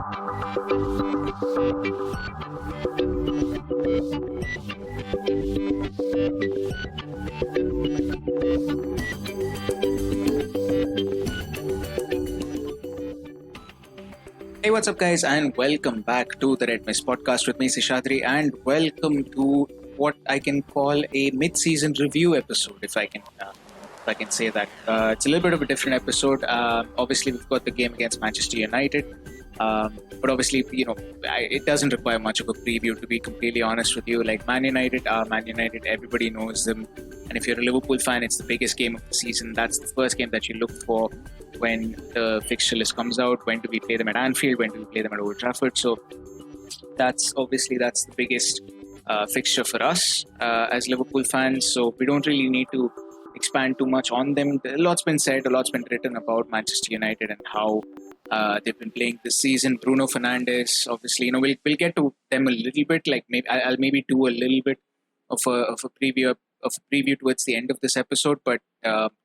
Hey, what's up, guys, and welcome back to the Red Mist podcast with me, Seshadri, and welcome to what I can call a mid-season review episode, if I can say that. It's a little bit of a different episode. Obviously, we've got the game against Manchester United, but obviously, it doesn't require much of a preview. To be completely honest with you, like Man United, everybody knows them, and if you're a Liverpool fan, it's the biggest game of the season. That's the first game that you look for when the fixture list comes out. When do we play them at Anfield? When do we play them at Old Trafford? So that's the biggest fixture for us as Liverpool fans. So we don't really need to expand too much on them. A lot's been said, a lot's been written about Manchester United and how they've been playing this season. Bruno Fernandes, obviously, we'll get to them a little bit. Like maybe I'll maybe do a little bit of a preview towards the end of this episode. But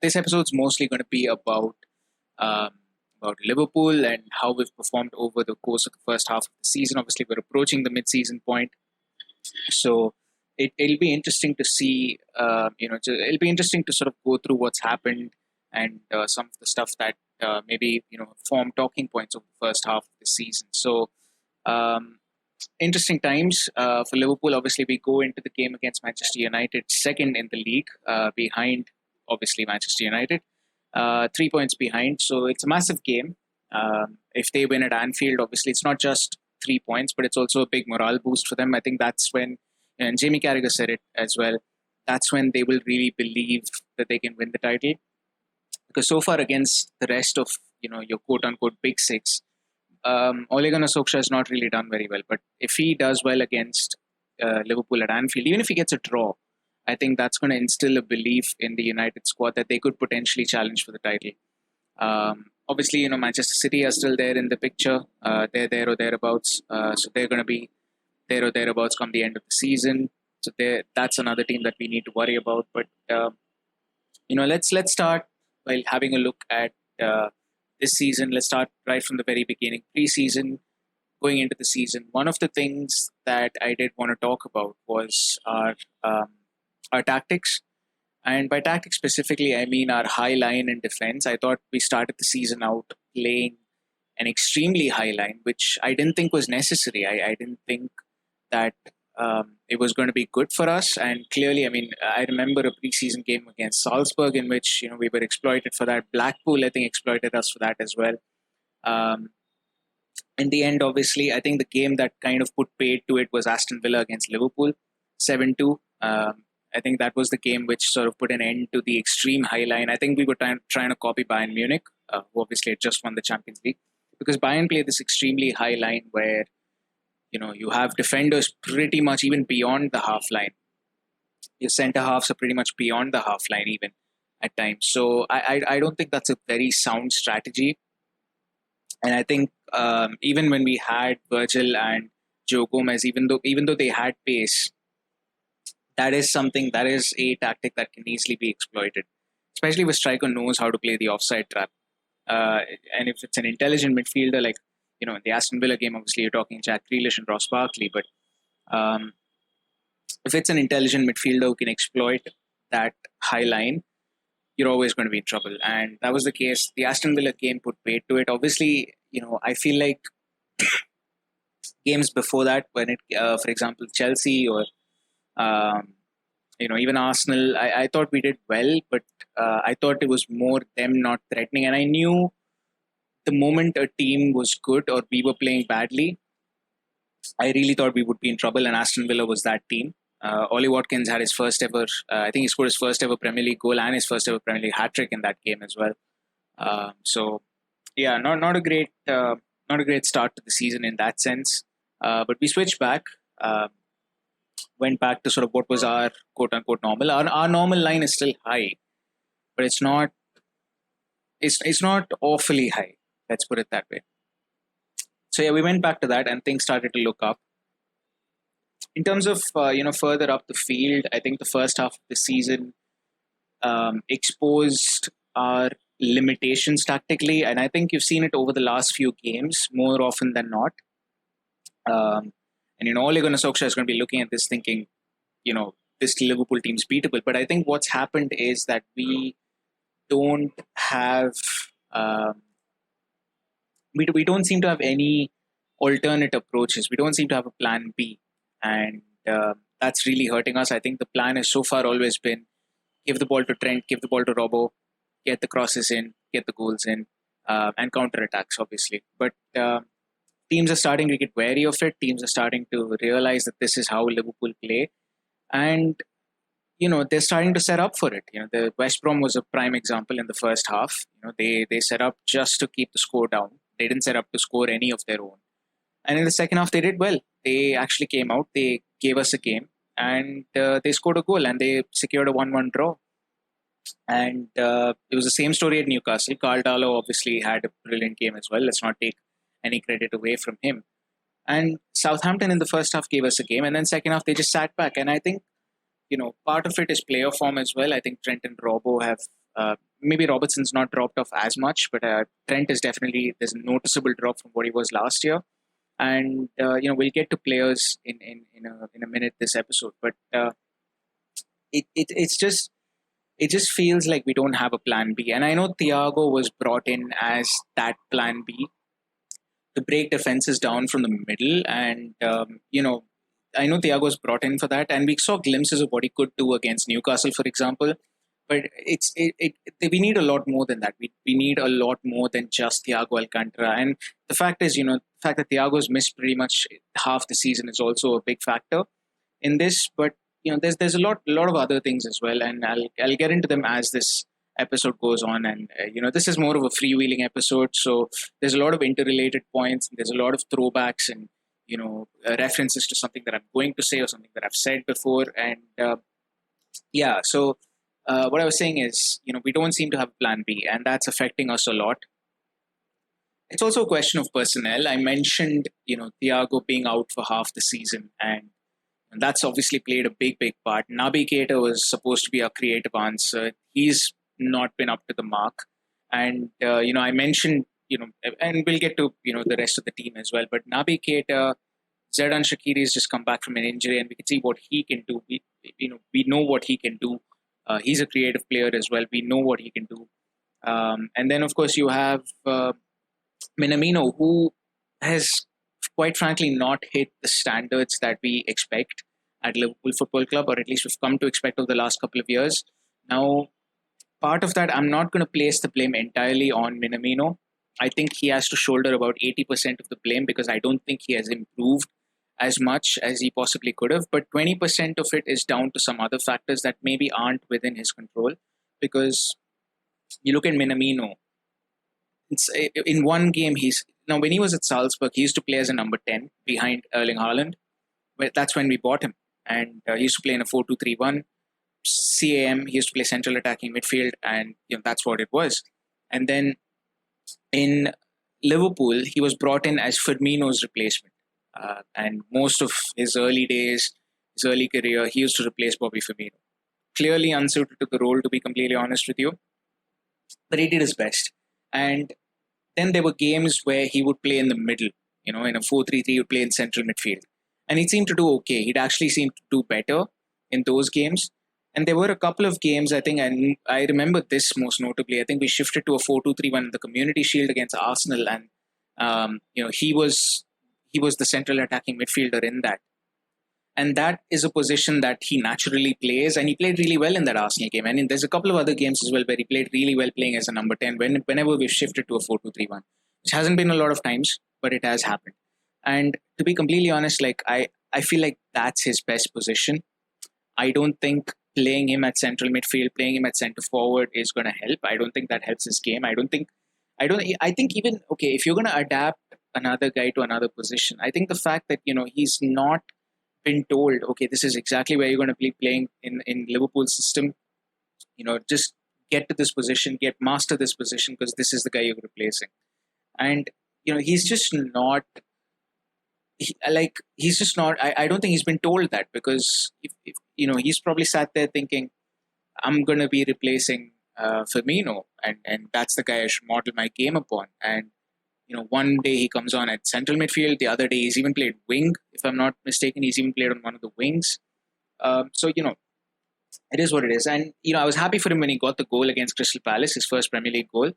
this episode's mostly going to be about Liverpool and how we've performed over the course of the first half of the season. Obviously, we're approaching the mid-season point, so it'll be interesting to see. It'll be interesting to sort of go through what's happened and some of the stuff that maybe form talking points of the first half of the season. So interesting times for Liverpool. Obviously, we go into the game against Manchester United second in the league, behind obviously Manchester United. 3 points behind, so it's a massive game. If they win at Anfield, obviously it's not just 3 points, but it's also a big morale boost for them. I think that's when, and Jamie Carragher said it as well, that's when they will really believe that they can win the title. Because so far against the rest of your quote-unquote big six, Ole Gunnar Solskjaer has not really done very well. But if he does well against Liverpool at Anfield, even if he gets a draw, I think that's going to instill a belief in the United squad that they could potentially challenge for the title. Obviously, Manchester City are still there in the picture. They're there or thereabouts. So they're going to be there or thereabouts come the end of the season. So that's another team that we need to worry about. But, let's start by having a look at this season. Let's start right from the very beginning. Pre-season, going into the season. One of the things that I did want to talk about was our tactics. And by tactics specifically, I mean our high line in defense. I thought we started the season out playing an extremely high line, which I didn't think was necessary. I didn't think that it was going to be good for us. And clearly, I remember a preseason game against Salzburg in which, we were exploited for that. Blackpool, I think, exploited us for that as well. In the end, obviously, I think the game that kind of put paid to it was Aston Villa against Liverpool, 7-2. I think that was the game which sort of put an end to the extreme high line. I think we were trying to copy Bayern Munich, who obviously had just won the Champions League, because Bayern played this extremely high line where, you have defenders pretty much even beyond the half line. Your centre halves are pretty much beyond the half line even at times. So I don't think that's a very sound strategy. And I think even when we had Virgil and Joe Gomez, even though they had pace, that is a tactic that can easily be exploited, especially if a striker knows how to play the offside trap. And if it's an intelligent midfielder, like, the Aston Villa game, obviously you're talking Jack Grealish and Ross Barkley, but if it's an intelligent midfielder who can exploit that high line, you're always going to be in trouble. And that was the case. The Aston Villa game put paid to it. Obviously, I feel like games before that, when for example, Chelsea or even Arsenal, I thought we did well, but I thought it was more them not threatening. And I knew the moment a team was good or we were playing badly, I really thought we would be in trouble. And Aston Villa was that team. Ollie Watkins had his first ever, I think he scored his first ever Premier League goal and his first ever Premier League hat-trick in that game as well. So yeah, not a great start to the season in that sense. But we switched back. Went back to sort of what was our quote-unquote normal. Our normal line is still high, but it's not awfully high. Let's put it that way. So yeah, we went back to that and things started to look up. In terms of, further up the field, I think the first half of the season exposed our limitations tactically, and I think you've seen it over the last few games more often than not. And Ole Gunnar Solskjaer is going to be looking at this thinking, this Liverpool team's beatable. But I think what's happened is that we don't have, um, we don't seem to have any alternate approaches. We don't seem to have a plan B, and that's really hurting us. I think the plan has so far always been give the ball to Trent, give the ball to Robbo, get the crosses in, get the goals in, and counter attacks, obviously. But teams are starting to get wary of it. Teams are starting to realize that this is how Liverpool play, and they're starting to set up for it. The West Brom was a prime example in the first half. They set up just to keep the score down. They didn't set up to score any of their own. And in the second half, they did well. They actually came out. They gave us a game, and they scored a goal, and they secured a 1-1 draw. And it was the same story at Newcastle. Carl Darlow obviously had a brilliant game as well. Let's not take any credit away from him. And Southampton in the first half gave us a game, and then second half they just sat back. And I think part of it is player form as well. I think Trent and Robbo have maybe Robertson's not dropped off as much, but Trent is definitely there's a noticeable drop from what he was last year. And we'll get to players in a minute this episode, but it's just it just feels like we don't have a plan B. And I know Thiago was brought in as that plan B to break defenses down from the middle. And, I know Thiago was brought in for that. And we saw glimpses of what he could do against Newcastle, for example. But we need a lot more than that. We need a lot more than just Thiago Alcantara. And the fact is, the fact that Thiago's missed pretty much half the season is also a big factor in this. But there's a lot of other things as well, and I'll get into them as this episode goes on. And this is more of a freewheeling episode, so there's a lot of interrelated points. And there's a lot of throwbacks and references to something that I'm going to say or something that I've said before. And so what I was saying is, we don't seem to have a plan B, and that's affecting us a lot. It's also a question of personnel. I mentioned Thiago being out for half the season, and that's obviously played a big part. Naby Keita was supposed to be a creative answer. He's not been up to the mark. And, I mentioned, and we'll get to, the rest of the team as well. But Naby Keita, Xherdan Shaqiri has just come back from an injury, and we can see what he can do. We know what he can do. He's a creative player as well. We know what he can do. And then, of course, you have Minamino, who has quite frankly not hit the standards that we expect at Liverpool Football Club, or at least we've come to expect over the last couple of years. Now, part of that, I'm not going to place the blame entirely on Minamino. I think he has to shoulder about 80% of the blame, because I don't think he has improved as much as he possibly could have. But 20% of it is down to some other factors that maybe aren't within his control. Because you look at Minamino, in one game, when he was at Salzburg, he used to play as a number 10 behind Erling Haaland. But that's when we bought him. And he used to play in a 4-2-3-1. CAM, he used to play central attacking midfield, and that's what it was. And then in Liverpool, he was brought in as Firmino's replacement. And most of his early days, his early career, he used to replace Bobby Firmino. Clearly unsuited to the role, to be completely honest with you. But he did his best. And then there were games where he would play in the middle. In a 4-3-3, he would play in central midfield. And he seemed to do okay. He'd actually seemed to do better in those games. And there were a couple of games, I think, and I remember this most notably. I think we shifted to a 4-2-3-1 in the Community Shield against Arsenal. And, he was the central attacking midfielder in that. And that is a position that he naturally plays. And he played really well in that Arsenal game. And there's a couple of other games as well where he played really well playing as a number 10 whenever we've shifted to a 4-2-3-1, which hasn't been a lot of times, but it has happened. And to be completely honest, I feel like that's his best position. I don't think playing him at central midfield, playing him at centre forward is going to help. I don't think that helps his game. I think even, okay, if you're going to adapt another guy to another position, I think the fact that, he's not been told, okay, this is exactly where you're going to be playing in Liverpool's system, just get to this position, master this position, because this is the guy you're replacing. And, he's just not, I don't think he's been told that, because if he's probably sat there thinking, I'm going to be replacing Firmino, and that's the guy I should model my game upon. And one day he comes on at central midfield, the other day he's even played wing, if I'm not mistaken. He's even played on one of the wings. So it is what it is. And I was happy for him when he got the goal against Crystal Palace, his first Premier League goal.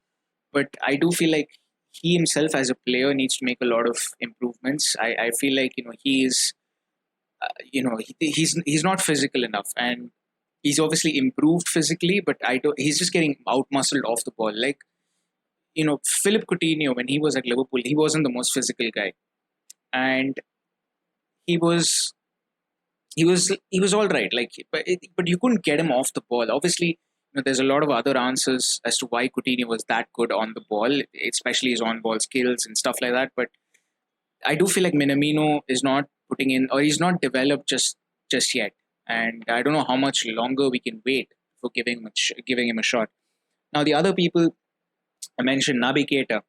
But I do feel like he himself as a player needs to make a lot of improvements. I feel like he is, he's not physical enough, and he's obviously improved physically, but he's just getting out muscled off the ball. Like Philip Coutinho, when he was at Liverpool, he wasn't the most physical guy, and he was he was all right. Like, but you couldn't get him off the ball. Obviously, there's a lot of other answers as to why Coutinho was that good on the ball, especially his on-ball skills and stuff like that. But I do feel like Minamino is not putting in, or he's not developed just yet, and I don't know how much longer we can wait for giving him a shot. Now, the other people I mentioned, Naby Keita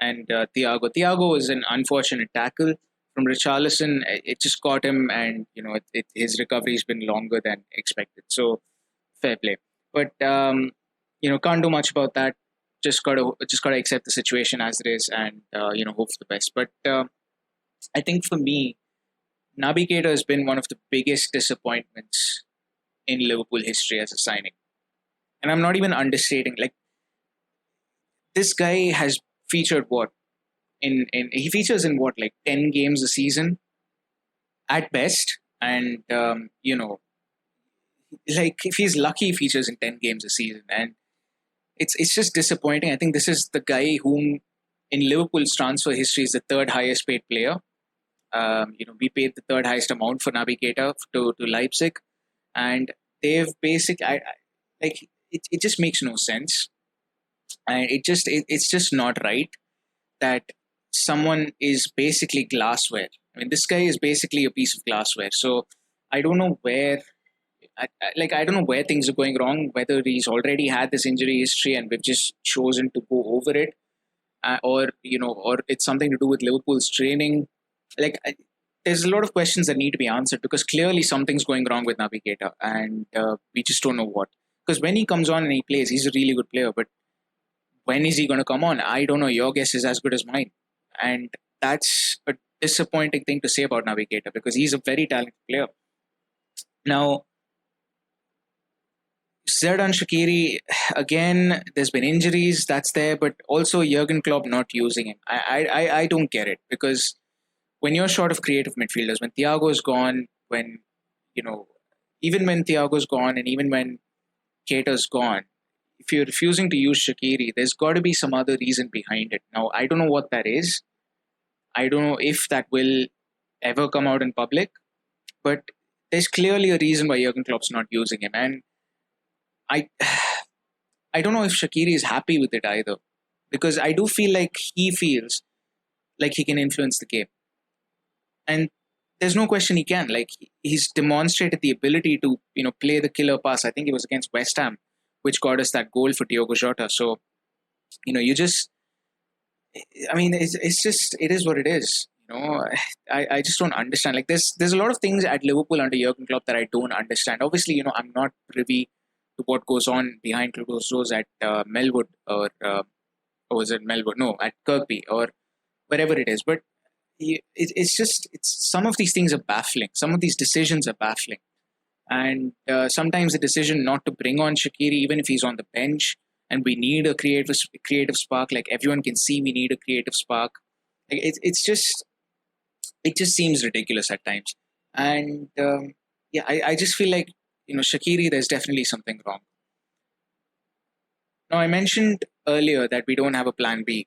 and Thiago. Thiago is an unfortunate tackle from Richarlison. It just caught him, and his recovery has been longer than expected. So fair play, but can't do much about that. Just gotta accept the situation as it is, and hope for the best. But I think for me, Naby Keita has been one of the biggest disappointments in Liverpool history as a signing, and I'm not even understating. Like, this guy has featured what in he features in what, like 10 games a season at best, and like if he's lucky, he features in 10 games a season, and it's just disappointing. I think this is the guy whom in Liverpool's transfer history is the third highest paid player. We paid the third highest amount for Naby Keita to Leipzig, and they've like it just makes no sense, and it's just not right that someone is basically glassware. I mean, this guy is basically a piece of glassware. So I don't know where, I don't know where things are going wrong. Whether he's already had this injury history and we've just chosen to go over it, or it's something to do with Liverpool's training. There's a lot of questions that need to be answered, because clearly something's going wrong with Naby Keita, and we just don't know what. Because when he comes on and he plays, he's a really good player, but when is he going to come on? I don't know. Your guess is as good as mine. And that's a disappointing thing to say about Naby Keita, because he's a very talented player. Now, Xherdan Shaqiri, again, there's been injuries, that's there, but also Jurgen Klopp not using him. I don't get it, because when you're short of creative midfielders, when Thiago's gone, even when Thiago's gone, and even when Keita's gone, if you're refusing to use Shaqiri, there's got to be some other reason behind it. Now, I don't know what that is. I don't know if that will ever come out in public, but there's clearly a reason why Jurgen Klopp's not using him. And I I don't know if Shaqiri is happy with it either, because I do feel like he feels like he can influence the game. And there's no question he can. Like, he's demonstrated the ability to, play the killer pass. I think it was against West Ham, which got us that goal for Diogo Jota. So, you just, I mean, it's just, it is what it is. I just don't understand. Like, there's a lot of things at Liverpool under Jurgen Klopp that I don't understand. Obviously, I'm not privy to what goes on behind closed doors at Melwood, or was it Melwood? No, at Kirkby or wherever it is. But it's some of these things are baffling. Some of these decisions are baffling. And sometimes the decision not to bring on Shaqiri, even if he's on the bench, and we need a creative spark. Like, everyone can see we need a creative spark. Like, it just seems ridiculous at times. And I just feel like, Shaqiri, there's definitely something wrong. Now, I mentioned earlier that we don't have a plan B.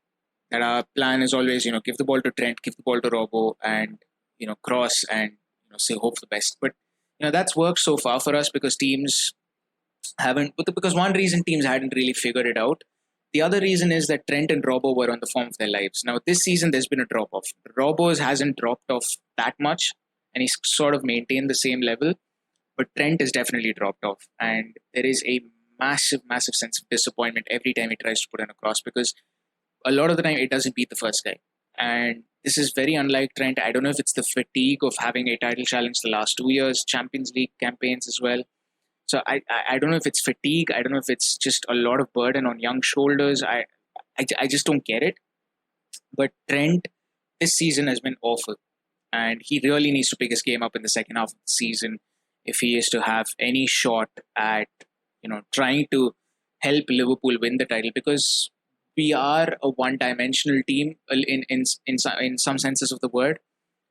That our plan is always, give the ball to Trent, give the ball to Robbo, and cross, and say hope for the best. But that's worked so far for us, because teams haven't. Because one reason teams hadn't really figured it out. The other reason is that Trent and Robbo were on the form of their lives. Now, this season, there's been a drop off. Robbo hasn't dropped off that much, and he's sort of maintained the same level. But Trent has definitely dropped off, and there is a massive, massive sense of disappointment every time he tries to put in a cross, because a lot of the time it doesn't beat the first guy. And this is very unlike Trent. I don't know if it's the fatigue of having a title challenge the last 2 years, Champions League campaigns as well. So I don't know if it's fatigue. I don't know if it's just a lot of burden on young shoulders. I just don't get it. But Trent this season has been awful, and he really needs to pick his game up in the second half of the season if he is to have any shot at trying to help Liverpool win the title, because we are a one-dimensional team in some senses of the word.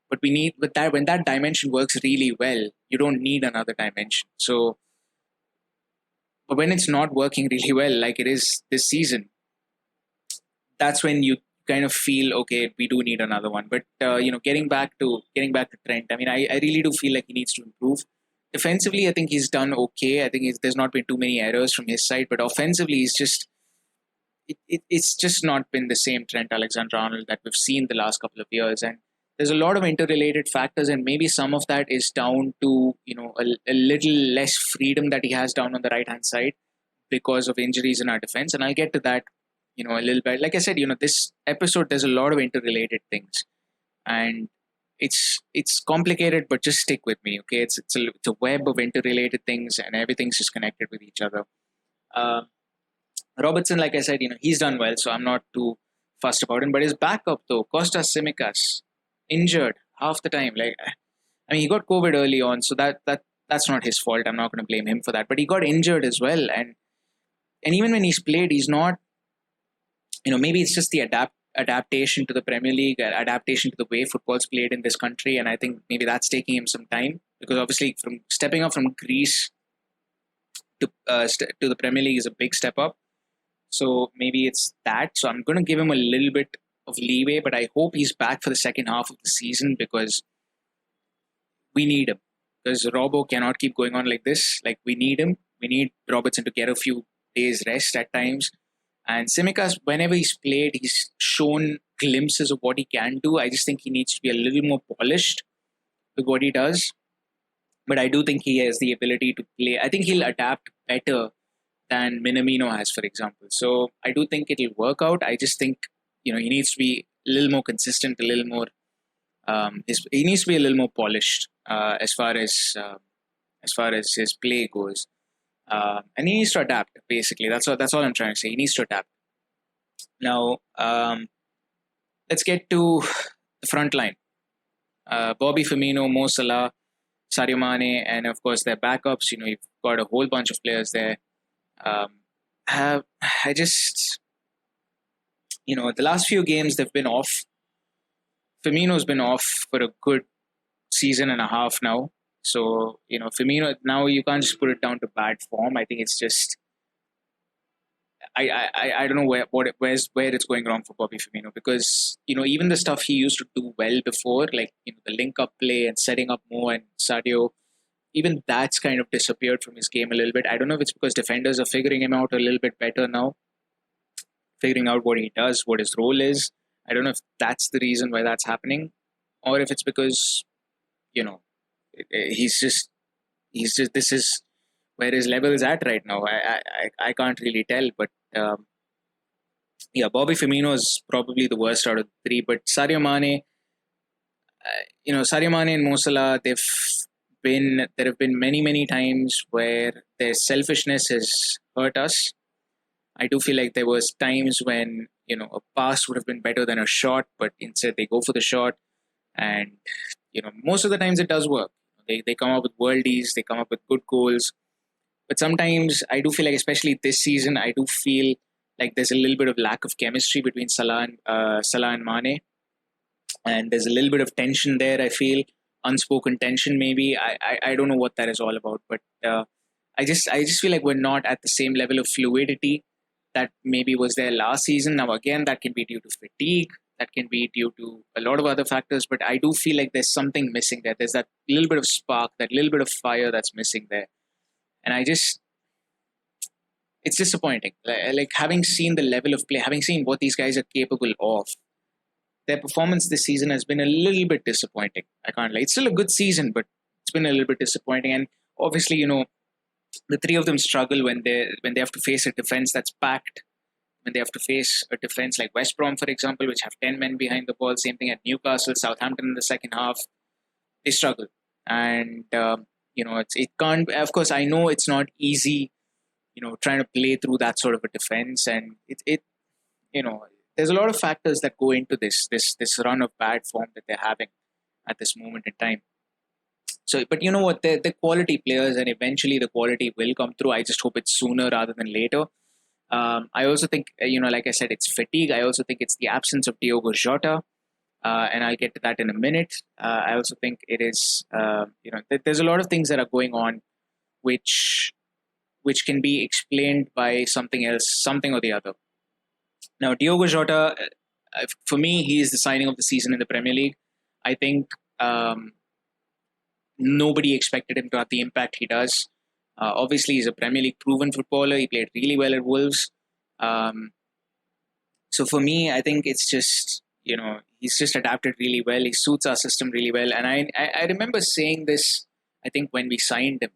But we need with that when that dimension works really well, you don't need another dimension. So, but when it's not working really well, like it is this season, that's when you kind of feel okay, we do need another one. But getting back to Trent, I mean, I really do feel like he needs to improve. Defensively, I think he's done okay. I think there's not been too many errors from his side, but offensively, it's just not been the same Trent Alexander-Arnold that we've seen the last couple of years. And there's a lot of interrelated factors, and maybe some of that is down to a little less freedom that he has down on the right hand side because of injuries in our defense. And I'll get to that a little bit. Like I said, this episode, there's a lot of interrelated things, and it's complicated, but just stick with me, okay? It's a web of interrelated things, and everything's just connected with each other. Uh, Robertson, like I said, he's done well, so I'm not too fussed about him. But his backup though, Kostas Tsimikas, injured half the time. Like, I mean, he got COVID early on, so that's not his fault. I'm not going to blame him for that. But he got injured as well, and even when he's played, he's not. Maybe it's just the adaptation to the Premier League, adaptation to the way football's played in this country, and I think maybe that's taking him some time, because obviously from stepping up from Greece to the Premier League is a big step up. So maybe it's that. So I'm going to give him a little bit of leeway, but I hope he's back for the second half of the season, because we need him. Because Robbo cannot keep going on like this. Like, we need him. We need Robertson to get a few days rest at times. And Tsimikas, whenever he's played, he's shown glimpses of what he can do. I just think he needs to be a little more polished with what he does. But I do think he has the ability to play. I think he'll adapt better than Minamino has, for example. So I do think it'll work out. I just think, he needs to be a little more consistent, a little more, he needs to be a little more polished as far as his play goes. And he needs to adapt, basically. That's all I'm trying to say. He needs to adapt. Now, let's get to the front line. Bobby Firmino, Mo Salah, Sadio Mane, and of course their backups. You've got a whole bunch of players there. I just, the last few games they've been off. Firmino's been off for a good season and a half now. So, Firmino, now you can't just put it down to bad form. I think it's just, I don't know where it's going wrong for Bobby Firmino, because, even the stuff he used to do well before, like, the link up play and setting up Mo and Sadio, even that's kind of disappeared from his game a little bit. I don't know if it's because defenders are figuring him out a little bit better now, figuring out what he does, what his role is. I don't know if that's the reason why that's happening, or if it's because, he's just this is where his level is at right now. I can't really tell, but Bobby Firmino is probably the worst out of the three. But Sadio Mane, Sadio Mane and Mo Salah, there have been many times where their selfishness has hurt us. I do feel like there was times when a pass would have been better than a shot, but instead they go for the shot, and most of the times it does work. They come up with worldies, they come up with good goals. But sometimes I do feel like, especially this season, I do feel like there's a little bit of lack of chemistry between Salah and Mane. And there's a little bit of tension there, I feel. Unspoken tension, maybe. I don't know what that is all about. But I just feel like we're not at the same level of fluidity that maybe was there last season. Now, again, that can be due to fatigue. That can be due to a lot of other factors, but I do feel like there's something missing there. There's that little bit of spark, that little bit of fire that's missing there. And it's disappointing. Like, having seen the level of play, having seen what these guys are capable of, their performance this season has been a little bit disappointing. I can't lie. It's still a good season, but it's been a little bit disappointing. And obviously, the three of them struggle when they have to face a defense that's packed. When they have to face a defense like West Brom, for example, which have 10 men behind the ball. Same thing at Newcastle, Southampton in the second half. They struggle. And it can't. Of course, I know it's not easy. Trying to play through that sort of a defense, and it you know there's a lot of factors that go into this run of bad form that they're having at this moment in time. So, but you know what? They're quality players, and eventually the quality will come through. I just hope it's sooner rather than later. I also think, like I said, it's fatigue. I also think it's the absence of Diogo Jota, and I'll get to that in a minute. I also think it is, there's a lot of things that are going on which can be explained by something else, something or the other. Now, Diogo Jota, for me, he is the signing of the season in the Premier League. I think nobody expected him to have the impact he does. Obviously, he's a Premier League proven footballer. He played really well at Wolves. Um, so for me, I think it's just, he's just adapted really well. He suits our system really well. And I remember saying this, I think, when we signed him.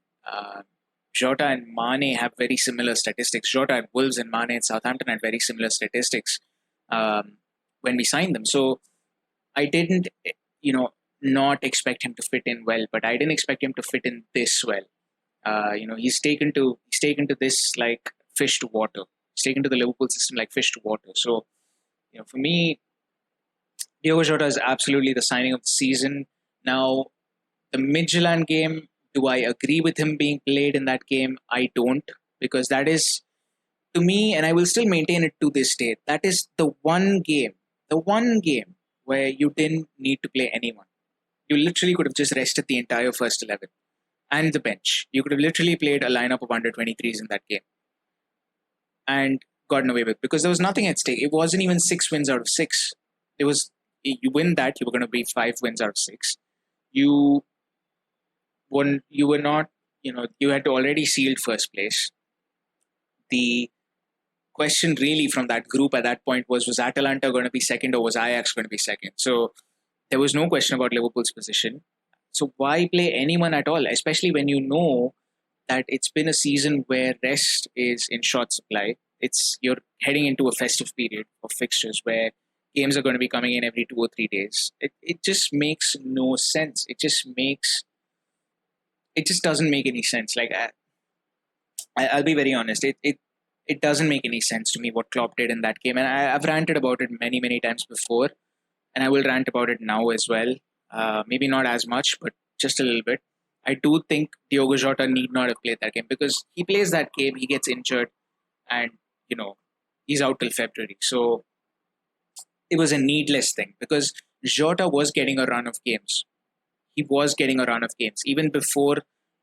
Jota and Mane have very similar statistics. Jota at Wolves and Mane at Southampton had very similar statistics when we signed them. So I didn't, not expect him to fit in well, but I didn't expect him to fit in this well. He's taken to this like fish to water. He's taken to the Liverpool system like fish to water. So, for me, Diogo Jota is absolutely the signing of the season. Now, the Midtjylland game, do I agree with him being played in that game? I don't, because that is, to me, and I will still maintain it to this day, that is the one game where you didn't need to play anyone. You literally could have just rested the entire first 11 and the bench. You could have literally played a lineup of under 23s in that game and gotten away with, because there was nothing at stake. It wasn't even 6 wins out of 6. It was, you win that, you were going to be 5 wins out of 6. You were not, you had already sealed first place. The question really from that group at that point was Atalanta going to be second or was Ajax going to be second? So there was no question about Liverpool's position. So why play anyone at all, especially when you know that it's been a season where rest is in short supply. You're heading into a festive period of fixtures where games are going to be coming in every 2 or 3 days. It just makes no sense. It just doesn't make any sense. Like I'll be very honest. It doesn't make any sense to me what Klopp did in that game, and I've ranted about it many times before, and I will rant about it now as well. Maybe not as much, but just a little bit. I do think Diogo Jota need not have played that game, because he plays that game, he gets injured, and he's out till February. So it was a needless thing, because Jota was getting a run of games. He was getting a run of games even before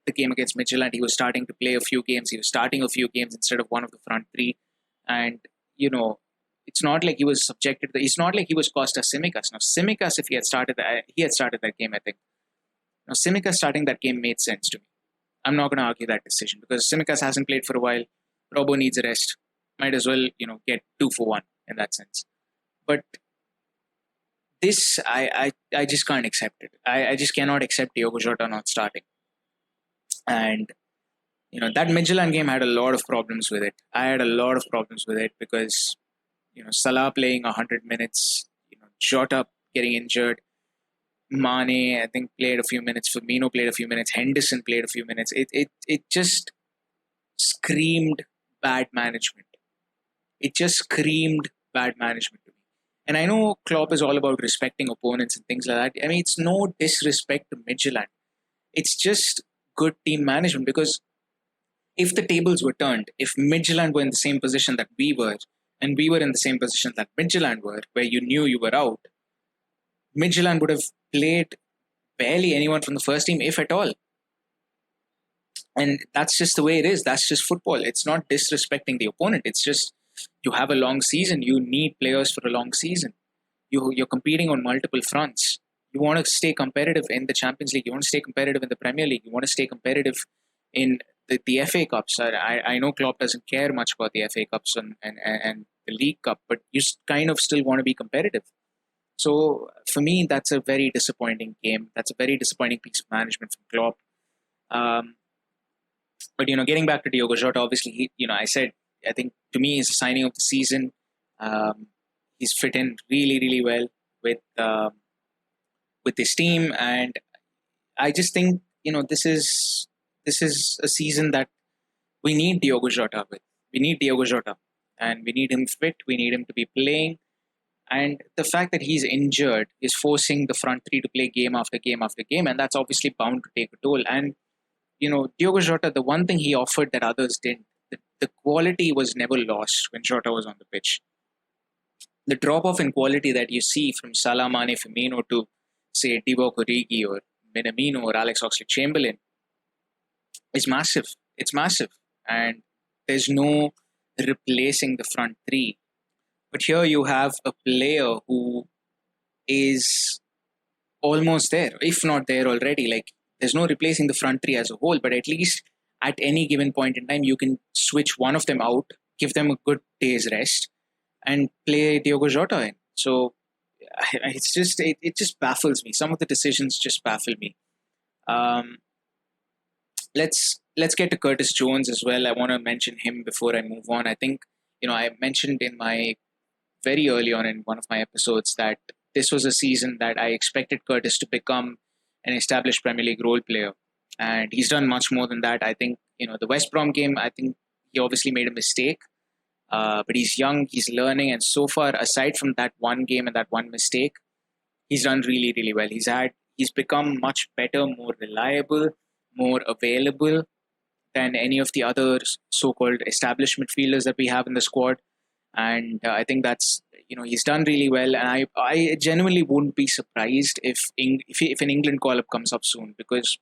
the game against Midtjylland. He was starting to play a few games. He was starting a few games instead of one of the front three, and it's not like he was subjected. It's not like he was Costa Simicas. Now Simicas, if he had started that game, I think. Now Simicas starting that game made sense to me. I'm not going to argue that decision, because Simicas hasn't played for a while. Robbo needs a rest. Might as well, get 2 for 1 in that sense. But this, I just can't accept it. I just cannot accept Diogo Jota not starting. And, that Midtjylland game had a lot of problems with it. I had a lot of problems with it because, Salah playing 100 minutes, Jota getting injured, Mane, I think, played a few minutes, Firmino played a few minutes, Henderson played a few minutes. It just screamed bad management. It just screamed bad management to me. And I know Klopp is all about respecting opponents and things like that. I mean, it's no disrespect to Midtjylland. It's just good team management, because if the tables were turned, if Midtjylland were in the same position that we were, and we were in the same position that Midtjylland were, where you knew you were out, Midtjylland would have played barely anyone from the first team, if at all. And that's just the way it is. That's just football. It's not disrespecting the opponent. It's just, you have a long season. You need players for a long season. You're competing on multiple fronts. You want to stay competitive in the Champions League. You want to stay competitive in the Premier League. You want to stay competitive in the FA Cups. I know Klopp doesn't care much about the FA Cups and the League Cup, but you kind of still want to be competitive. So for me, that's a very disappointing game. That's a very disappointing piece of management from Klopp. But getting back to Diogo Jota, obviously, I said, I think to me, he's the signing of the season. He's fit in really well with his team, and I just think this is a season that we need Diogo Jota with. We need Diogo Jota, and we need him fit. We need him to be playing. And the fact that he's injured is forcing the front three to play game after game after game, and that's obviously bound to take a toll. And Diogo Jota, the one thing he offered that others didn't, the quality was never lost when Jota was on the pitch. The drop off in quality that you see from Salah, Mane, Firmino to say Divock Origi or Minamino or Alex Oxlade-Chamberlain is massive. It's massive, and there's no replacing the front three. But here you have a player who is almost there, if not there already. Like, there's no replacing the front three as a whole, but at least at any given point in time, you can switch one of them out, give them a good day's rest, and play Diogo Jota in. So it just baffles me. Some of the decisions just baffle me. Um, let's get to Curtis Jones as well. I want to mention him before I move on. I think I mentioned in my very early on in one of my episodes that this was a season that I expected Curtis to become an established Premier League role player, and he's done much more than that. I think the West Brom game. I think he obviously made a mistake, but he's young, he's learning, and so far, aside from that one game and that one mistake, he's done really, really well. He's become much better, more reliable, more available than any of the other so-called established midfielders that we have in the squad. And I think that's he's done really well, and I genuinely wouldn't be surprised if an England call-up comes up soon, because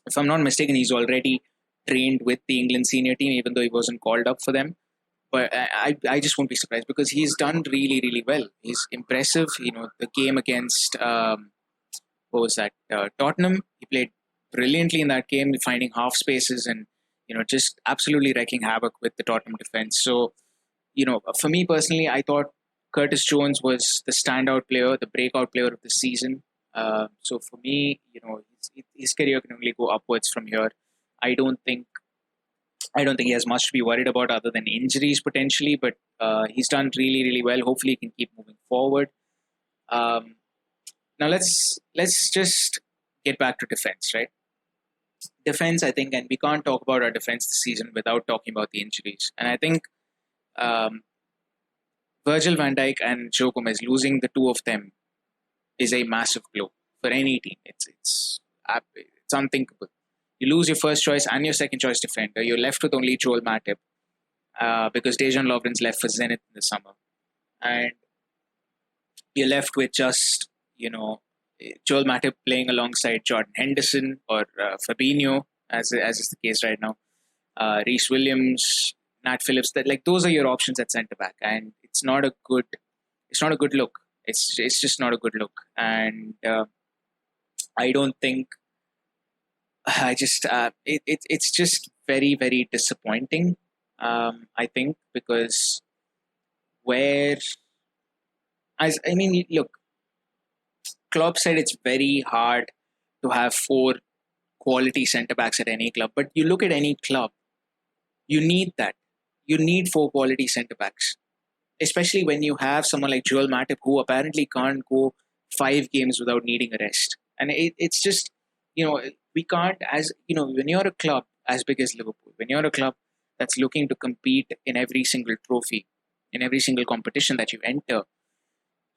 if I'm not mistaken, he's already trained with the England senior team, even though he wasn't called up for them. But I just won't be surprised because he's done really, really well. He's impressive. The game against what was that, Tottenham, he played brilliantly in that game, finding half spaces and just absolutely wrecking havoc with the Tottenham defense. So for me personally, I thought Curtis Jones was the standout player, the breakout player of the season. So for me, his career can only go upwards from here. I don't think he has much to be worried about other than injuries potentially, but he's done really, really well. Hopefully, he can keep moving forward. Now let's just get back to defense, right? Defense, I think, and we can't talk about our defense this season without talking about the injuries. And I think Virgil van Dijk and Joe Gomez, losing the two of them is a massive blow for any team. It's unthinkable. You lose your first choice and your second choice defender. You're left with only Joel Matip because Dejan Lovren's left for Zenit in the summer, and you're left with just Joel Matip playing alongside Jordan Henderson or Fabinho, as is the case right now. Reece Williams, Nat Phillips. Those are your options at centre back, and it's not a good look. It's just not a good look, and I don't think. It's just very, very disappointing. I think because look, Klopp said it's very hard to have four quality centre backs at any club, but you look at any club, you need that. You need four quality centre backs, especially when you have someone like Joel Matip who apparently can't go 5 games without needing a rest, and it's just we can't, when you're a club as big as Liverpool, when you're a club that's looking to compete in every single trophy, in every single competition that you enter,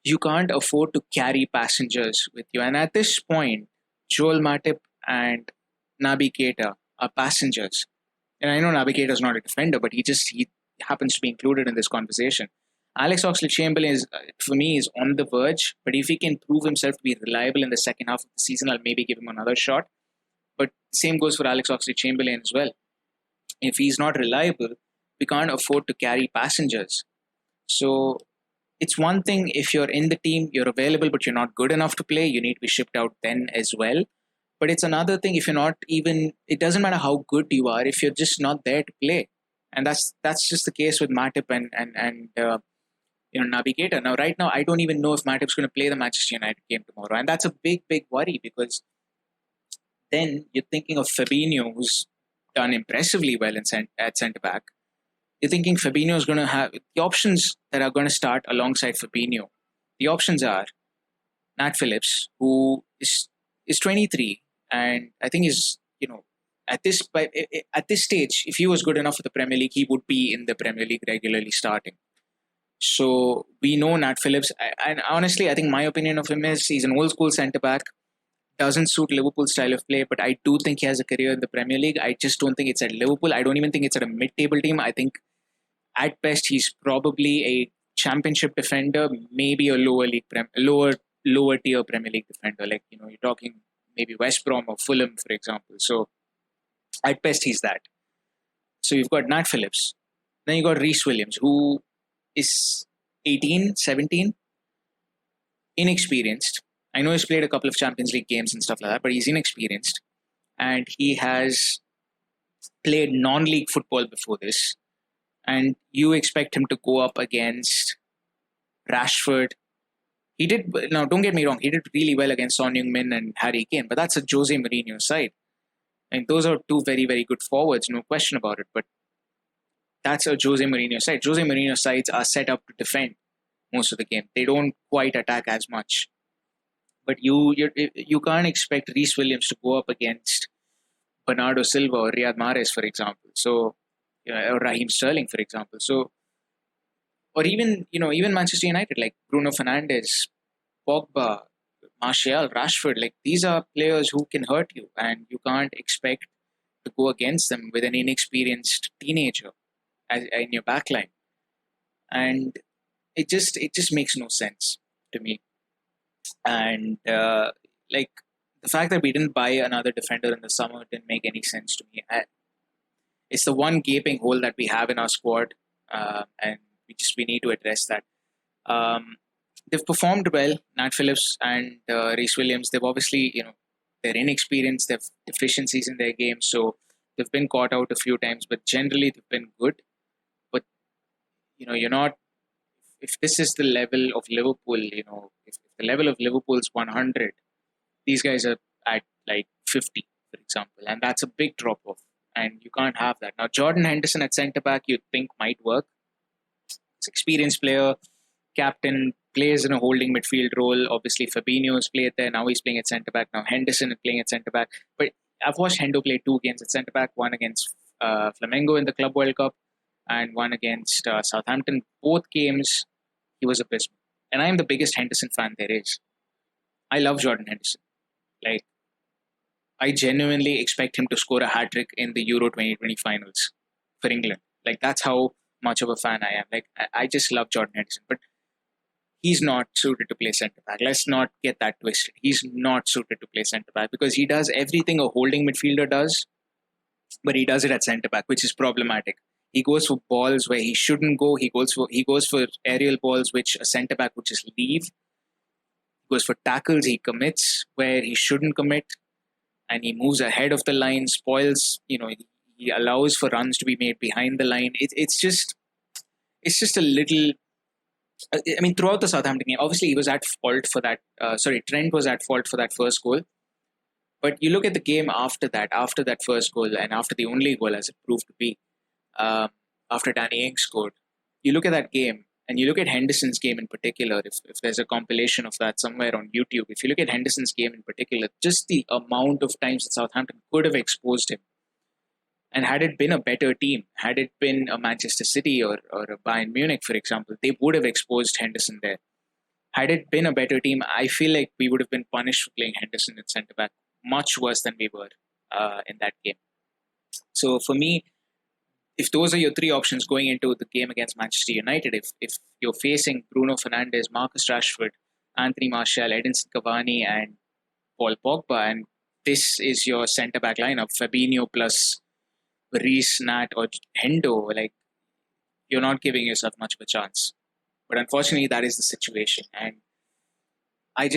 you can't afford to carry passengers with you. And at this point, Joel Matip and Naby Keita are passengers. And I know Naby Keita is not a defender, but he happens to be included in this conversation. Alex Oxlade-Chamberlain for me, is on the verge, but if he can prove himself to be reliable in the second half of the season, I'll maybe give him another shot. But same goes for Alex Oxlade-Chamberlain as well. If he's not reliable, we can't afford to carry passengers. So it's one thing if you're in the team, you're available, but you're not good enough to play, you need to be shipped out then as well. But it's another thing if you're not even, it doesn't matter how good you are, if you're just not there to play. And that's just the case with Matip and Naby Keita. Now, right now, I don't even know if Matip's going to play the Manchester United game tomorrow. And that's a big, big worry because then you're thinking of Fabinho, who's done impressively well at centre-back. You're thinking Fabinho is going to have the options that are going to start alongside Fabinho. The options are Nat Phillips, who is 23 And I think at this stage, if he was good enough for the Premier League, he would be in the Premier League regularly starting. So we know Nat Phillips, and honestly, I think my opinion of him is he's an old school centre back. Doesn't suit Liverpool's style of play, but I do think he has a career in the Premier League. I just don't think it's at Liverpool. I don't even think it's at a mid-table team. I think at best he's probably a championship defender, maybe a lower tier Premier League defender. Like you're talking maybe West Brom or Fulham, for example. So at best he's that. So you've got Nat Phillips, then you got Reece Williams, who is 18, 17, inexperienced. I know he's played a couple of Champions League games and stuff like that, but he's inexperienced. And he has played non-league football before this. And you expect him to go up against Rashford. He did, now don't get me wrong, he did really well against Son Heung-min and Harry Kane, but that's a Jose Mourinho side. And those are two very, very good forwards, no question about it. But that's a Jose Mourinho side. Jose Mourinho sides are set up to defend most of the game. They don't quite attack as much. But you can't expect Reece Williams to go up against Bernardo Silva or Riyad Mahrez, for example. So, or Raheem Sterling, for example. So, or even Manchester United, like Bruno Fernandes, Pogba, Martial, Rashford, like these are players who can hurt you, and you can't expect to go against them with an inexperienced teenager in your backline. And it just makes no sense to me. And like the fact that we didn't buy another defender in the summer didn't make any sense to me. It's the one gaping hole that we have in our squad, and we need to address that. They've performed well, Nat Phillips and Reece Williams. They've obviously, they're inexperienced. They've deficiencies in their game, so they've been caught out a few times. But generally, they've been good. But you're not. If this is the level of Liverpool, if the level of Liverpool's 100, these guys are at like 50, for example, and that's a big drop off. And you can't have that. Now, Jordan Henderson at centre back, you'd think might work. He's an experienced player, captain, plays in a holding midfield role. Obviously, Fabinho has played there. Now he's playing at centre back. Now Henderson is playing at centre back. But I've watched Hendo play two games at centre back, one against Flamengo in the Club World Cup and one against Southampton. Both games, he was abysmal. And I'm the biggest Henderson fan there is. I love Jordan Henderson. Like, I genuinely expect him to score a hat-trick in the Euro 2020 finals for England. Like, that's how much of a fan I am. Like, I just love Jordan Henderson. But he's not suited to play centre-back. Let's not get that twisted. He's not suited to play centre-back because he does everything a holding midfielder does, but he does it at centre-back, which is problematic. He goes for balls where he shouldn't go. He goes for aerial balls which a centre back would just leave. He goes for tackles. He commits where he shouldn't commit, and he moves ahead of the line. Spoils. He allows for runs to be made behind the line. It's just a little. I mean, throughout the Southampton game, obviously he was at fault for that. Trent was at fault for that first goal. But you look at the game after that first goal, and after the only goal, as it proved to be. After Danny Ings scored, you look at that game and you look at Henderson's game in particular. If there's a compilation of that somewhere on YouTube, if you look at Henderson's game in particular, just the amount of times that Southampton could have exposed him. And had it been a better team, had it been a Manchester City or a Bayern Munich, for example, they would have exposed Henderson there. Had it been a better team, I feel like we would have been punished for playing Henderson at centre back much worse than we were in that game. So for me, if those are your three options going into the game against Manchester United, if you're facing Bruno Fernandes, Marcus Rashford, Anthony Martial, Edinson Cavani, and Paul Pogba, and this is your centre-back lineup, Fabinho plus Reece, Nat, or Hendo, like, you're not giving yourself much of a chance. But unfortunately, that is the situation. And I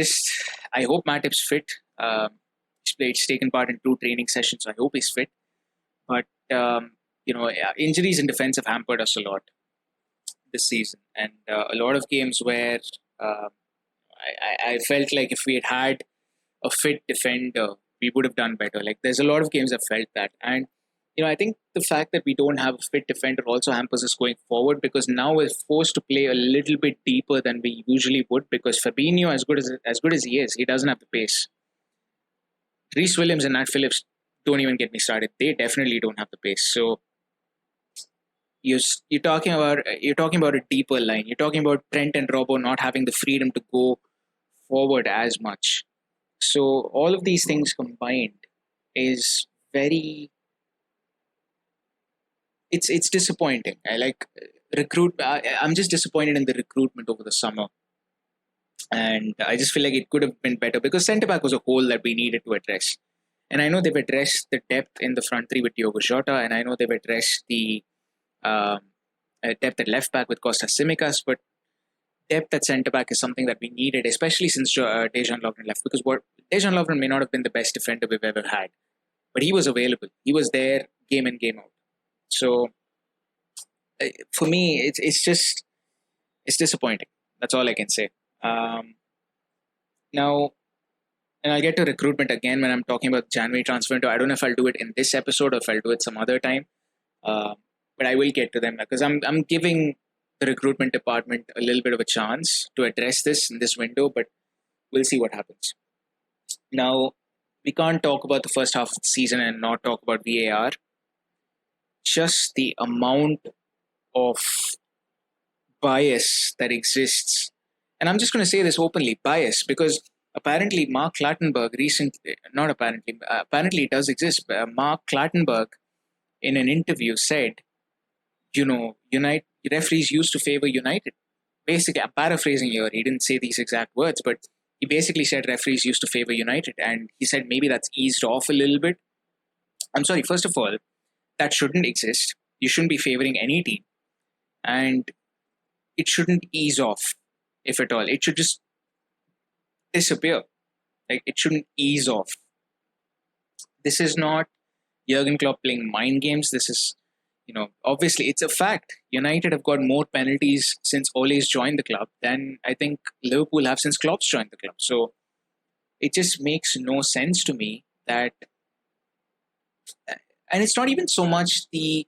hope Matip's fit. He's taken part in 2 training sessions, so I hope he's fit. But injuries in defense have hampered us a lot this season, and a lot of games where I felt like if we had a fit defender, we would have done better. Like, there's a lot of games I've felt that, and I think the fact that we don't have a fit defender also hampers us going forward, because now we're forced to play a little bit deeper than we usually would, because Fabinho, as good as he is, he doesn't have the pace. Reece Williams and Nat Phillips, don't even get me started. They definitely don't have the pace. So you're talking about a deeper line. You're talking about Trent and Robbo not having the freedom to go forward as much. So all of these things combined is very it's disappointing. I like I'm just disappointed in the recruitment over the summer, and I just feel like it could have been better because centre back was a hole that we needed to address. And I know they've addressed the depth in the front three with Diogo Jota, and I know they've addressed the um, depth at left back with Costa Simicas, but depth at centre back is something that we needed, especially since Dejan Lovren left. Because what Dejan Lovren may not have been the best defender we've ever had, but he was available. He was there game in game out. So for me, it's disappointing. That's all I can say. Um, Now, and I'll get to recruitment again when I'm talking about January transfer window. I don't know if I'll do it in this episode or if I'll do it some other time. Uh, but I will get to them because I'm giving the recruitment department a little bit of a chance to address this in this window, but we'll see what happens. Now, we can't talk about the first half of the season and not talk about VAR. Just the amount of bias that exists. And I'm just going to say this openly, bias, because apparently Mark Clattenburg recently, not apparently, apparently it does exist. Mark Clattenburg in an interview said, United referees used to favor United. Basically, I'm paraphrasing here. He didn't say these exact words, but he basically said referees used to favor United. And he said maybe that's eased off a little bit. I'm sorry, first of all, that shouldn't exist. You shouldn't be favoring any team. And it shouldn't ease off, if at all. It should just disappear. Like, it shouldn't ease off. This is not Jurgen Klopp playing mind games. This is, obviously it's a fact. United have got more penalties since Ole's joined the club than I think Liverpool have since Klopp's joined the club. So it just makes no sense to me that, and it's not even so much the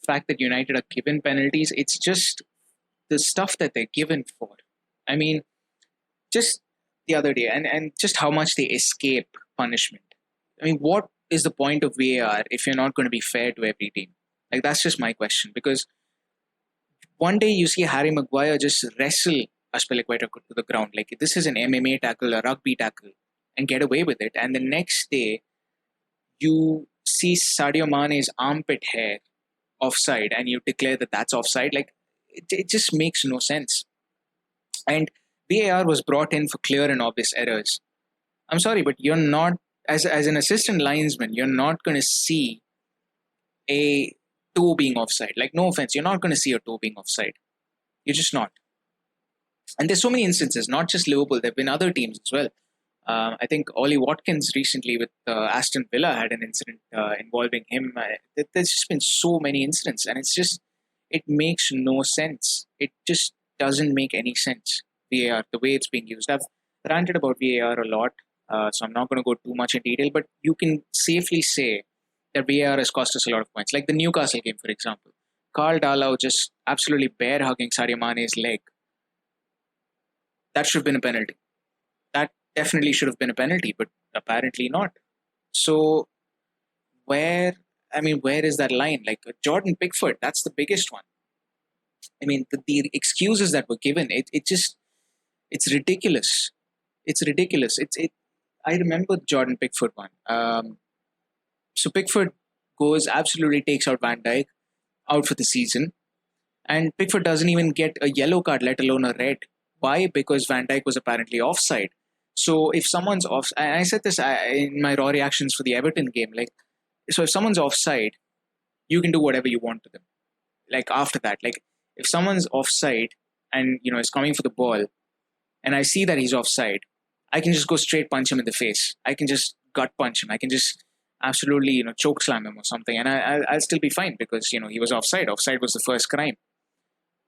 fact that United are given penalties. It's just the stuff that they're given for. I mean, just the other day, and just how much they escape punishment. I mean, what is the point of VAR if you're not going to be fair to every team? Like, that's just my question. Because one day you see Harry Maguire just wrestle Azpilicueta to the ground. Like, this is an MMA tackle, a rugby tackle, and get away with it. And the next day, you see Sadio Mane's armpit hair offside, and you declare that that's offside. Like, it just makes no sense. And VAR was brought in for clear and obvious errors. I'm sorry, but you're not, as an assistant linesman, you're not going to see a toe being offside. Like, no offense, you're not going to see a toe being offside. You're just not. And there's so many instances, not just Liverpool. There have been other teams as well. I think Ollie Watkins recently with Aston Villa had an incident involving him. There's just been so many incidents, and it makes no sense. It just doesn't make any sense, VAR, the way it's being used. I've ranted about VAR a lot, so I'm not going to go too much in detail, but you can safely say that VAR has cost us a lot of points. Like the Newcastle game, for example. Carl Darlow just absolutely bear-hugging Sadio Mane's leg. That should have been a penalty. That definitely should have been a penalty, but apparently not. So where is that line? Like Jordan Pickford, that's the biggest one. I mean, the excuses that were given, it's ridiculous. It's ridiculous. I remember the Jordan Pickford one. So Pickford absolutely takes out Van Dijk out for the season, and Pickford doesn't even get a yellow card, let alone a red. Why? Because Van Dijk was apparently offside. So if someone's off, I said this in my raw reactions for the Everton game, like, so if someone's offside, you can do whatever you want to them. Like after that, like if someone's offside and is coming for the ball, and I see that he's offside, I can just go straight punch him in the face. I can just gut punch him. I can just absolutely choke slam him or something, and I'll still be fine because he was offside. Offside was the first crime.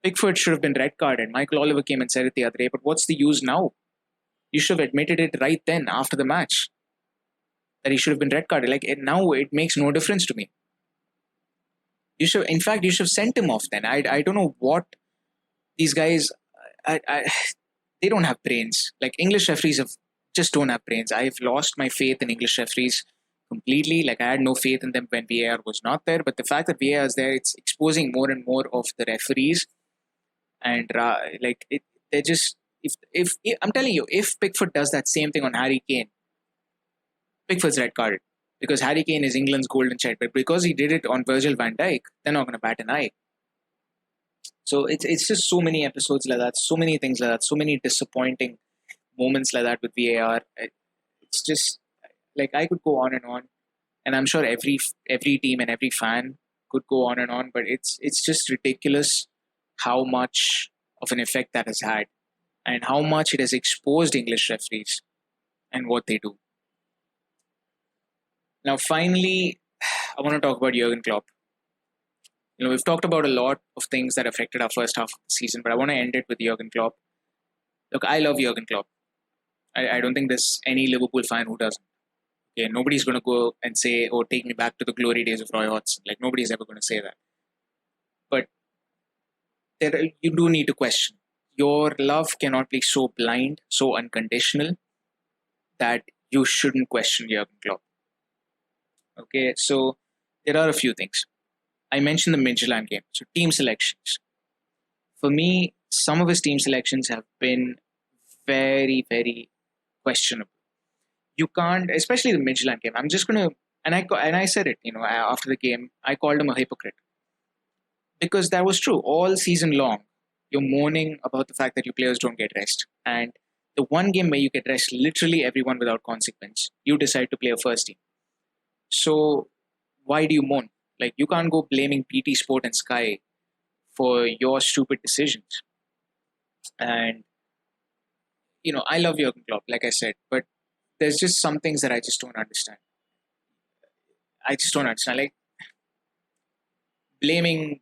Pickford should have been red carded. Michael Oliver came and said it the other day, but what's the use now? You should have admitted it right then after the match that he should have been red carded. Like now, it makes no difference to me. You should have sent him off then. I don't know what these guys. They don't have brains. Like English referees have just don't have brains. I've lost my faith in English referees completely. Like I had no faith in them when VAR was not there. But the fact that VAR is there, it's exposing more and more of the referees. And like it, they're just if I'm telling you, if Pickford does that same thing on Harry Kane, Pickford's red carded because Harry Kane is England's golden child. But because he did it on Virgil van Dijk, they're not going to bat an eye. So it's just so many episodes like that, so many things like that, so many disappointing moments like that with VAR. It's just like I could go on and on, and I'm sure every team and every fan could go on and on. But it's just ridiculous how much of an effect that has had, and how much it has exposed English referees and what they do. Now, finally, I want to talk about Jurgen Klopp. We've talked about a lot of things that affected our first half of the season, but I want to end it with Jurgen Klopp. Look, I love Jurgen Klopp. I don't think there's any Liverpool fan who doesn't. Okay, nobody's going to go and say, "Oh, take me back to the glory days of Roy Hodgson." Like nobody's ever going to say that. But you do need to question. Your love cannot be so blind, so unconditional that you shouldn't question Jurgen Klopp. Okay, so there are a few things. I mentioned the Midtjylland game. So team selections. For me, some of his team selections have been very, very questionable. You can't, especially the Midtjylland game. I'm just gonna, and I said it. After the game, I called him a hypocrite because that was true all season long. You're moaning about the fact that your players don't get rest, and the one game where you get rest, literally everyone without consequence, you decide to play a first team. So why do you moan? Like you can't go blaming PT Sport and Sky for your stupid decisions. And I love Jurgen Klopp, like I said, but there's just some things that I just don't understand. I just don't understand. Like blaming,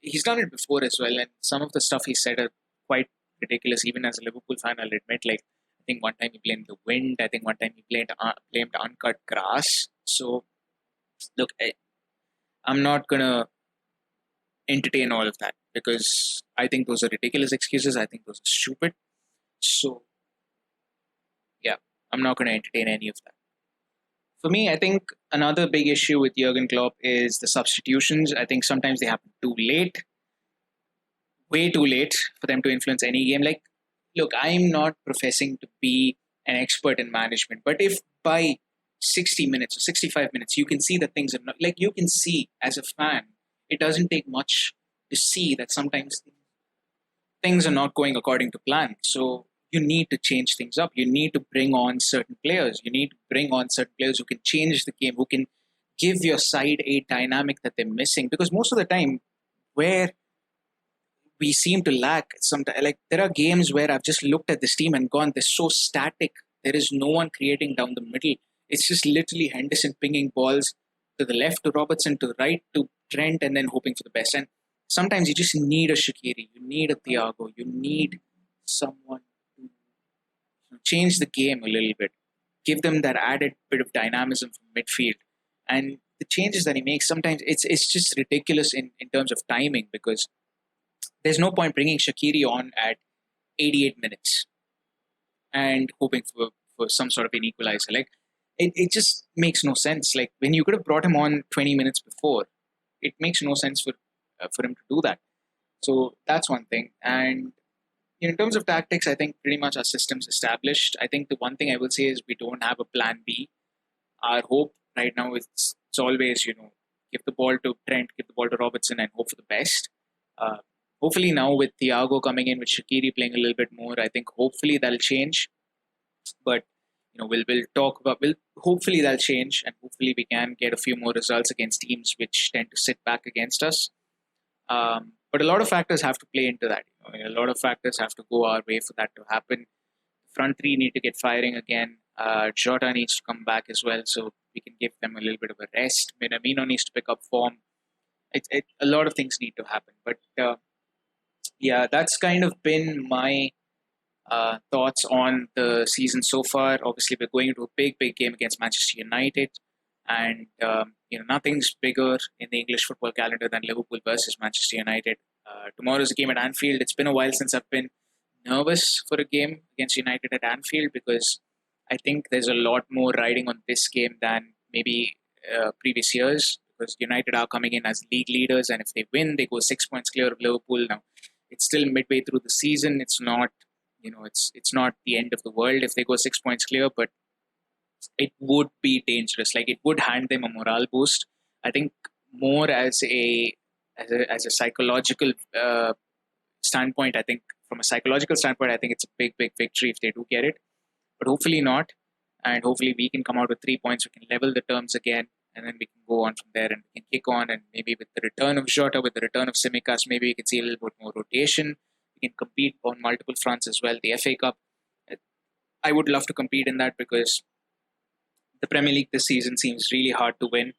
he's done it before as well, and some of the stuff he said are quite ridiculous. Even as a Liverpool fan, I'll admit. Like I think one time he blamed the wind. I think one time he blamed uncut grass. So look, I'm not gonna entertain all of that because I think those are ridiculous excuses. I think those are stupid. So yeah, I'm not gonna entertain any of that. For me, I think another big issue with Jurgen Klopp is the substitutions. I think sometimes they happen too late, way too late for them to influence any game. Like, look, I'm not professing to be an expert in management, but if by 60 minutes or 65 minutes, you can see that things are not, like you can see as a fan, it doesn't take much to see that sometimes things are not going according to plan. So you need to change things up. You need to bring on certain players. You need to bring on certain players who can change the game, who can give your side a dynamic that they're missing. Because most of the time, where we seem to lack, sometimes like there are games where I've just looked at this team and gone, they're so static. There is no one creating down the middle. It's just literally Henderson pinging balls to the left to Robertson, to the right to Trent, and then hoping for the best. And sometimes you just need a Shaqiri, you need a Thiago, you need someone to change the game a little bit, give them that added bit of dynamism from midfield. And the changes that he makes, sometimes it's just ridiculous in terms of timing because there's no point bringing Shaqiri on at 88 minutes and hoping for some sort of an equalizer. Like, it just makes no sense. Like, when you could have brought him on 20 minutes before, it makes no sense for him to do that. So that's one thing. And in terms of tactics, I think pretty much our system's established. I think the one thing I will say is we don't have a plan B. Our hope right now is it's always, give the ball to Trent, give the ball to Robertson and hope for the best. Hopefully now with Thiago coming in, with Shaqiri playing a little bit more, I think hopefully that'll change. But we'll hopefully that'll change, and hopefully we can get a few more results against teams which tend to sit back against us. But a lot of factors have to play into that. A lot of factors have to go our way for that to happen. Front three need to get firing again. Jota needs to come back as well, so we can give them a little bit of a rest. Minamino needs to pick up form. A lot of things need to happen. But yeah, that's kind of been my thoughts on the season so far. Obviously, we're going into a big game against Manchester United, and nothing's bigger in the English football calendar than Liverpool versus Manchester United. Tomorrow's a game at Anfield. It's been a while since I've been nervous for a game against United at Anfield because I think there's a lot more riding on this game than maybe previous years, because United are coming in as league leaders, and if they win, they go 6 points clear of Liverpool. Now, it's still midway through the season. It's not, it's not the end of the world if they go 6 points clear, but it would be dangerous. Like, it would hand them a morale boost. I think more as a psychological standpoint. I think from a psychological standpoint, I think it's a big victory if they do get it. But hopefully not, and hopefully we can come out with 3 points. We can level the terms again, and then we can go on from there and we can kick on. And maybe with the return of Jota, with the return of Simicas, maybe we can see a little bit more rotation. We can compete on multiple fronts as well. The FA Cup, I would love to compete in that, because the Premier League this season seems really hard to win.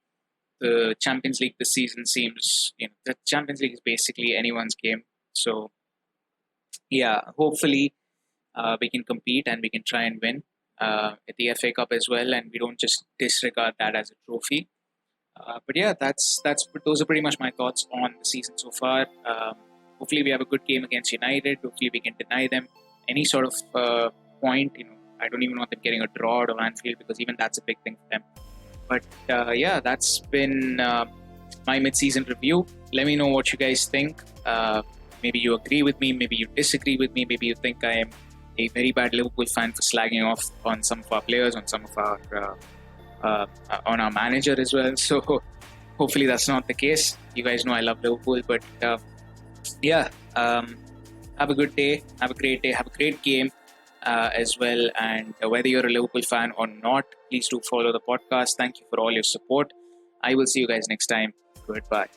The Champions League this season seems, the Champions League is basically anyone's game. So, yeah, hopefully we can compete and we can try and win at the FA Cup as well, and we don't just disregard that as a trophy. But yeah, that's those are pretty much my thoughts on the season so far. Hopefully, we have a good game against United. Hopefully, we can deny them any sort of point. I don't even want them getting a draw out of Anfield, because even that's a big thing for them. But yeah, that's been my mid-season review. Let me know what you guys think. Maybe you agree with me, maybe you disagree with me, maybe you think I am a very bad Liverpool fan for slagging off on some of our players, on some of our on our manager as well. So hopefully that's not the case. You guys know I love Liverpool, but yeah, have a good day, have a great day, have a great game as well. And whether you're a Liverpool fan or not, please do follow the podcast. Thank you for all your support. I will see you guys next time. Goodbye.